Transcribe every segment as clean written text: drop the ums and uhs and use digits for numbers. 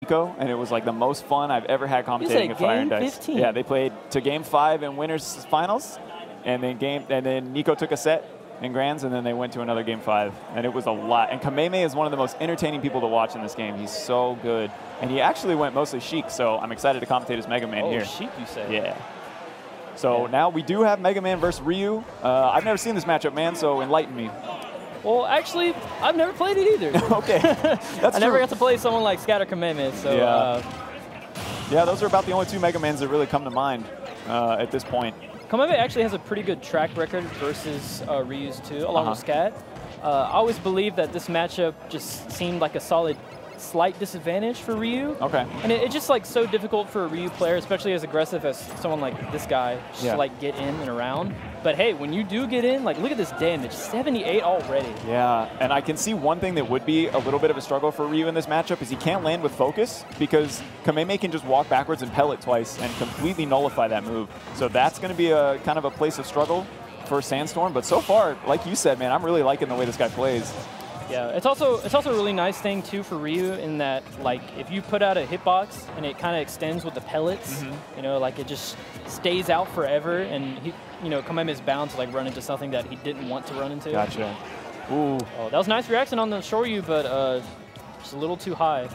Nico, and it was like the most fun I've ever had commentating at Fire and Dice. 15. Yeah, they played to Game 5 in winners finals, and then Nico took a set in grands, and then they went to another Game 5, and it was a lot. And Kameme is one of the most entertaining people to watch in this game. He's so good, and he actually went mostly Sheik, so I'm excited to commentate as Mega Man here. Oh, Sheik, you say? Yeah. So now we do have Mega Man versus Ryu. I've never seen this matchup, man, so enlighten me. Well, actually, I've never played it either. Okay, that's I true. never got to play someone like Scatter Kameme, so... Yeah, those are about the only two Mega Mans that really come to mind at this point. Kameme actually has a pretty good track record versus Ryu's too, along with Scat. I always believed that this matchup just seemed like a solid slight disadvantage for Ryu. Okay. And it's just like so difficult for a Ryu player, especially as aggressive as someone like this guy, just to like get in and around. But hey, when you do get in, like look at this damage, 78 already. Yeah, and I can see one thing that would be a little bit of a struggle for Ryu in this matchup is he can't land with focus because Kameme can just walk backwards and pellet twice and completely nullify that move. So that's going to be a kind of a place of struggle for Sandstorm. But so far, like you said, man, I'm really liking the way this guy plays. Yeah, it's also a really nice thing too for Ryu in that like if you put out a hitbox and it kind of extends with the pellets, you know, like it just stays out forever, and he, you know, Kameme is bound to like run into something that he didn't want to run into. Gotcha. Ooh. Oh, that was a nice reaction on the Shoryu, but just a little too high.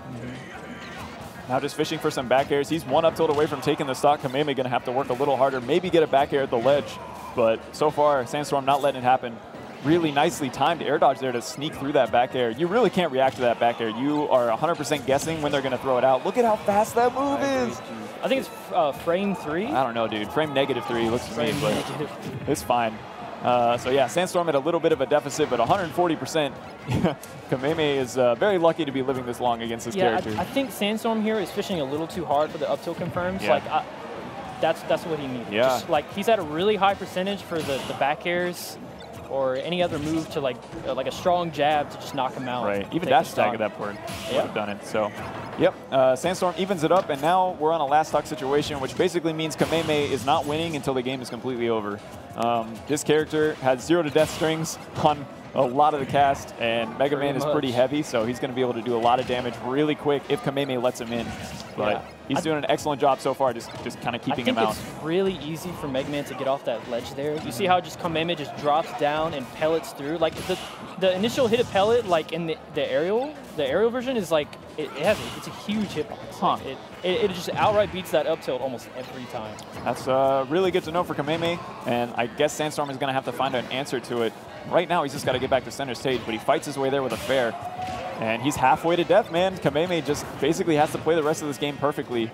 Now just fishing for some back airs. He's one up tilt away from taking the stock. Kameme going to have to work a little harder, maybe get a back air at the ledge. But so far, Sandstorm not letting it happen. Really nicely timed air dodge there to sneak through that back air. You really can't react to that back air. You are 100% guessing when they're going to throw it out. Look at how fast that move is. I think it's frame 3. I don't know, dude. Frame -3 looks to me, Frame but negative. it's fine. So yeah, Sandstorm at a little bit of a deficit, but 140%. Kameme is very lucky to be living this long against this character. I think Sandstorm here is fishing a little too hard for the up tilt confirms. Yeah. Like that's what he needed. Yeah. Just, like he's at a really high percentage for the back airs or any other move to like a strong jab to just knock him out. Right. Even Take dash the attack stock. at that point would have done it. So, yep. Sandstorm evens it up, and now we're on a last stock situation, which basically means Kameme is not winning until the game is completely over. This character has 0 to death strings on a lot of the cast, and Mega Man is pretty heavy, so he's going to be able to do a lot of damage really quick if Kameme lets him in. But he's doing an excellent job so far, just kind of keeping him out. I think it's really easy for Mega Man to get off that ledge there. You see how just Kameme just drops down and pellets through? Like the initial hit of pellet, like in the aerial version is like, it's a huge hitbox. It just outright beats that up tilt almost every time. That's really good to know for Kameme, and I guess Sandstorm is going to have to find an answer to it. Right now, he's just got to get back to center stage, but he fights his way there with a fair. And he's halfway to death, man. Kameme just basically has to play the rest of this game perfectly.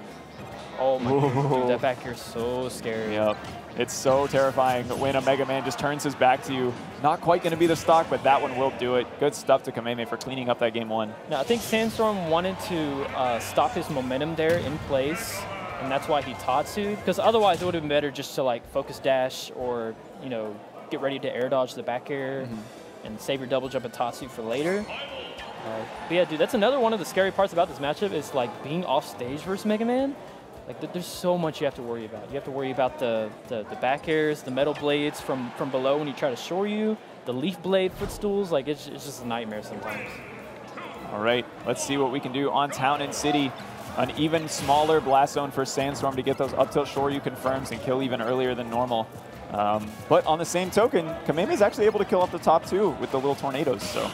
Oh my god, dude, that back here is so scary. Yep. It's so terrifying when a Mega Man just turns his back to you. Not quite going to be the stock, but that one will do it. Good stuff to Kameme for cleaning up that game 1. Now, I think Sandstorm wanted to stop his momentum there in place, and that's why he Tatsu, because otherwise it would have been better just to like focus dash or, you know, get ready to air dodge the back air and save your double jump and Tatsu for later. But yeah, dude, that's another one of the scary parts about this matchup is like being off stage versus Mega Man. Like there's so much you have to worry about. You have to worry about the back airs, the metal blades from below when you try to Shoryu, the leaf blade footstools. Like it's just a nightmare sometimes. All right, let's see what we can do on Town and City. An even smaller blast zone for Sandstorm to get those up tilt Shoryu confirms and kill even earlier than normal. But on the same token, Kameme is actually able to kill up the top too with the little tornadoes. So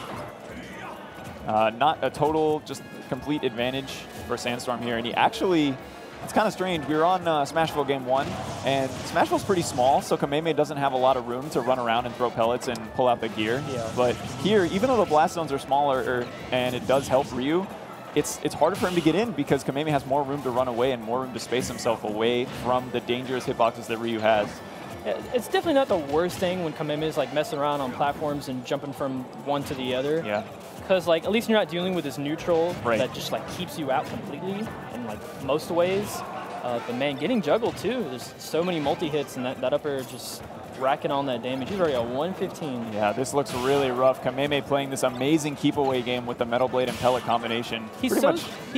not a total, just complete advantage for Sandstorm here. And he actually, it's kind of strange. We were on Smashville Game 1, and Smashville's pretty small, so Kameme doesn't have a lot of room to run around and throw pellets and pull out the gear. Yeah. But here, even though the blast zones are smaller and it does help Ryu, it's harder for him to get in because Kameme has more room to run away and more room to space himself away from the dangerous hitboxes that Ryu has. It's definitely not the worst thing when Kameme is like messing around on platforms and jumping from one to the other. Yeah. Because like at least you're not dealing with this neutral Right. that just like keeps you out completely in like most ways. But man, getting juggled too. There's so many multi hits, and that upper just racking on that damage. He's already at 115. Yeah, this looks really rough. Kameme playing this amazing keep away game with the Metal Blade and pellet combination. He's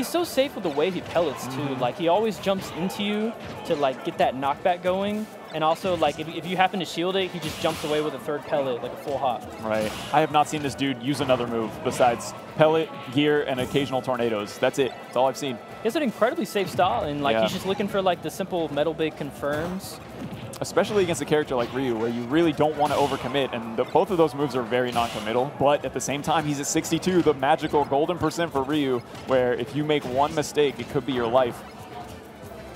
so safe with the way he pellets too. Like he always jumps into you to like get that knockback going. And also, like, if you happen to shield it, he just jumps away with a third pellet, like a full hop. Right. I have not seen this dude use another move besides pellet, gear, and occasional tornadoes. That's it. That's all I've seen. He has an incredibly safe style, and like he's just looking for like the simple Metal Blade confirms. Especially against a character like Ryu, where you really don't want to overcommit, and both of those moves are very non-committal, but at the same time, he's at 62, the magical golden percent for Ryu, where if you make one mistake, it could be your life.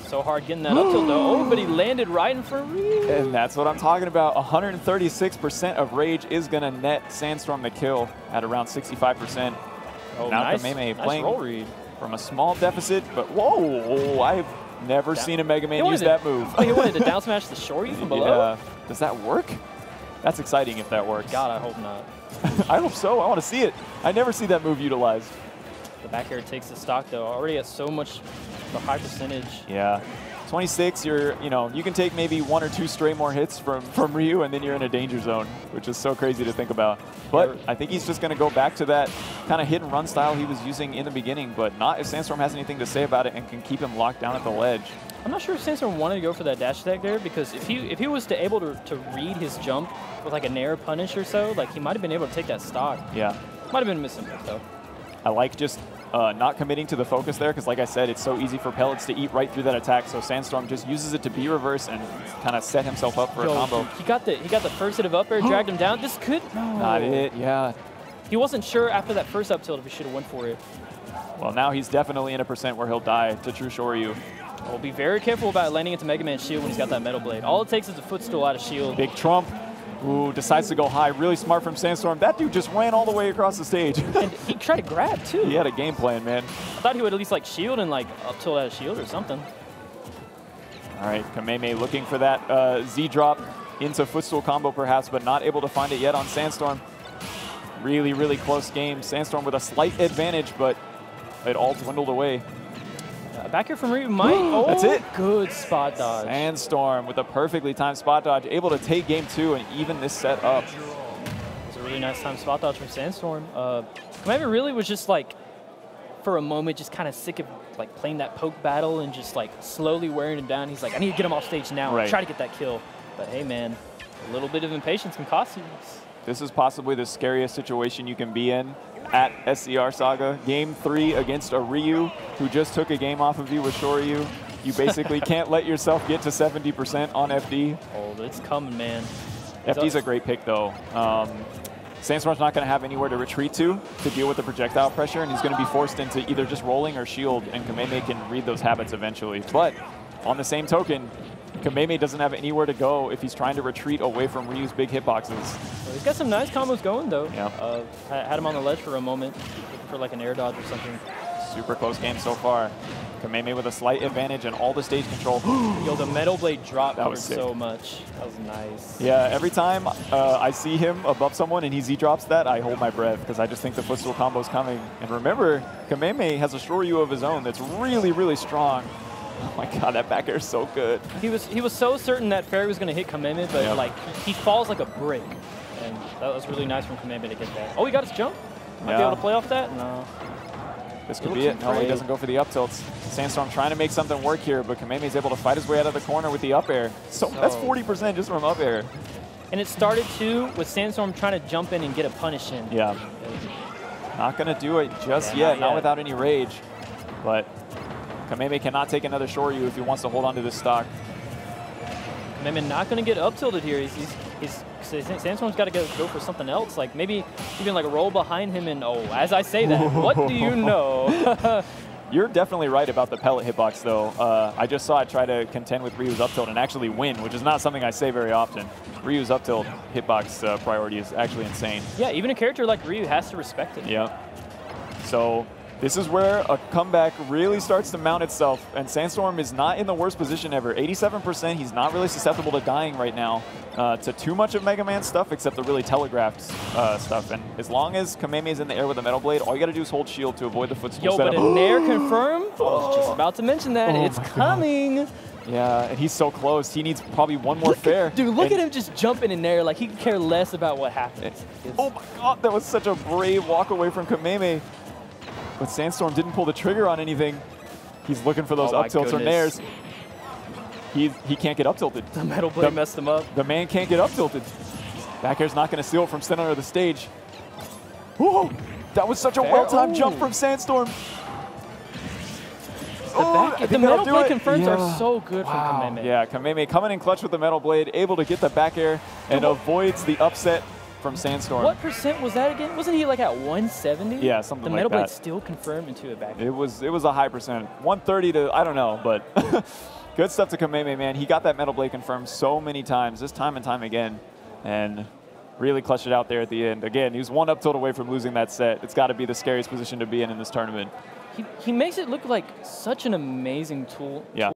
So hard getting that up tilt though. Oh, but he landed right in front of Ryu. And that's what I'm talking about. 136% of rage is going to net Sandstorm the kill at around 65%. Oh, now nice, Kameme nice playing roll read. From a small deficit, but whoa, I've never seen a Mega Man use that move. Oh, he wanted to down smash the Shoryu from below? Yeah. Does that work? That's exciting if that works. God, I hope not. I hope so. I want to see it. I never see that move utilized. The back air takes the stock though. Already at so much, a high percentage. Yeah. 26, you can take maybe 1 or 2 stray more hits from Ryu, and then you're in a danger zone, which is so crazy to think about. But I think he's just going to go back to that kind of hit and run style he was using in the beginning, but not if Sandstorm has anything to say about it and can keep him locked down at the ledge. I'm not sure if Sandstorm wanted to go for that dash attack there, because if he was able to read his jump with like a Nair punish or so, like he might have been able to take that stock. Yeah. Might have been missing though. I like just not committing to the focus there, because like I said, it's so easy for pellets to eat right through that attack, so Sandstorm just uses it to be reverse and kind of set himself up for a combo. He got the first hit of up air, dragged him down. This could... No. Not it, yeah. He wasn't sure after that first up tilt if he should have went for it. Well, now he's definitely in a percent where he'll die to True Shoryu. Well, be very careful about landing into Mega Man's shield when he's got that Metal Blade. All it takes is a footstool out of shield. Big Trump. Ooh, decides to go high. Really smart from Sandstorm. That dude just ran all the way across the stage. And he tried to grab, too. He had a game plan, man. I thought he would at least, like, shield and, like, up tilt out of shield or something. All right, Kameme looking for that Z-drop into footstool combo, perhaps, but not able to find it yet on Sandstorm. Really, really close game. Sandstorm with a slight advantage, but it all dwindled away. Back here from Ryu might. Oh, that's it. Good spot dodge. Sandstorm with a perfectly timed spot dodge, able to take game 2 and even this set up. It's a really nice timed spot dodge from Sandstorm. Kameme really was just like, for a moment, just kind of sick of like playing that poke battle and just like slowly wearing him down. He's like, I need to get him off stage now. Right. Try to get that kill. But hey, man, a little bit of impatience can cost you. This is possibly the scariest situation you can be in at SCR Saga. Game 3 against a Ryu who just took a game off of you with Shoryu. You basically can't let yourself get to 70% on FD. Oh, it's coming, man. FD's a great pick, though. Sandstorm's not going to have anywhere to retreat to deal with the projectile pressure, and he's going to be forced into either just rolling or shield, and Kameme can read those habits eventually. But on the same token, Kameme doesn't have anywhere to go if he's trying to retreat away from Ryu's big hitboxes. Well, he's got some nice combos going, though. Yeah. Had him on the ledge for a moment, looking for like an air dodge or something. Super close game so far. Kameme with a slight advantage and all the stage control. Yo, the Metal Blade dropped sick. so much. That was nice. Yeah, every time I see him above someone and he Z-drops that, I hold my breath because I just think the footstool combo's coming. And remember, Kameme has a Shoryu of his own that's really, really strong. Oh my god, that back air is so good. He was so certain that Fairy was going to hit Kameme, but like he falls like a brick. And that was really nice from Kameme to get that. Oh, he got his jump? Might be able to play off that? No. This could be it. No, he doesn't go for the up tilts. Sandstorm trying to make something work here, but Kameme is able to fight his way out of the corner with the up air. So that's 40% just from up air. And it started, too, with Sandstorm trying to jump in and get a punish in. Yeah. Not going to do it just yet, not without any rage. But Kameme cannot take another Shoryu if he wants to hold on to this stock. Kameme not going to get up tilted here. Sandstorm's got to go for something else. Like maybe even like roll behind him and as I say that, what do you know? You're definitely right about the pellet hitbox though. I just saw it try to contend with Ryu's up tilt and actually win, which is not something I say very often. Ryu's up tilt hitbox priority is actually insane. Yeah, even a character like Ryu has to respect it. Yeah. So this is where a comeback really starts to mount itself, and Sandstorm is not in the worst position ever. 87%, he's not really susceptible to dying right now to too much of Mega Man stuff, except the really telegraphed stuff. And as long as Kameme is in the air with a Metal Blade, all you got to do is hold shield to avoid the footstool setup. But a Nair confirm? I was just about to mention that. It's coming. Yeah, and he's so close. He needs probably one more fair. Dude, look at him just jumping in there like he could care less about what happens. Oh my god, that was such a brave walk away from Kameme. But Sandstorm didn't pull the trigger on anything. He's looking for those up tilts or nairs. He can't get up tilted. The Metal Blade messed him up. The man can't get up tilted. Back air's not going to steal from center of the stage. Whoa, that was such a well-timed jump from Sandstorm. The Metal Blade confirms are so good from Kameme. Yeah, Kameme coming in clutch with the Metal Blade, able to get the back air and avoids the upset from Sandstorm. What percent was that again? Wasn't he like at 170? Yeah, something like that. The Metal Blade still confirmed into a back air. It was a high percent. 130 to, I don't know, but good stuff to Kameme, man. He got that Metal Blade confirmed so many times, this time and time again, and really clutched it out there at the end. Again, he was one up tilt away from losing that set. It's got to be the scariest position to be in this tournament. He makes it look like such an amazing tool. Yeah.